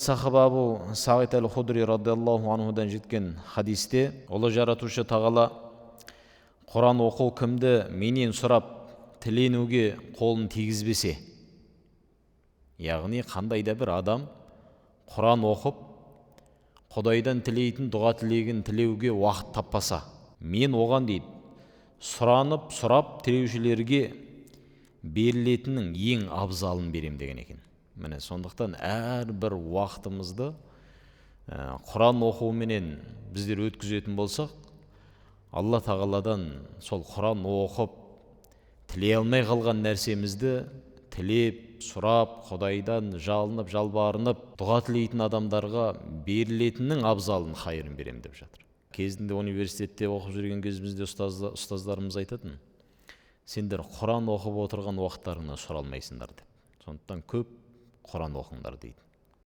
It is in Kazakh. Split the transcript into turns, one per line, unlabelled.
Сахаба Абу Саид әл-Худри радиаллаху анхудан жеткен хадисте Ұлы Жаратушы Тағала Құран оқу кімді менен сұрап тіленуге қолын тигізбесе, яғни қандайда бір адам Құран оқып Құдайдан тілейтін дұға тілегін тілеуге уақыт таппаса, мен оған дейді сұранып сұрап тілеушілерге берілетінің ең абзалын берем деген екен. Міне сондықтан әрбір уақытымызды Құран оқуменен біздер өткізетін болсақ, Алла Тағаладан сол Құран оқып тілей алмай қалған нәрсемізді тілеп, сұрап, Құдайдан жалынып, жалбарынып, дұға тілейтін адамдарға берілетінің абзалын, хайырын берем деп жатыр. Кезінде университетте оқып жүрген кезімізде ұстаздарымыз айтатын, сендер Құран оқып отырған уақыттарыңнан сұралмайсыңдар деп. Сондықтан көп Құран оқыңдар дейді.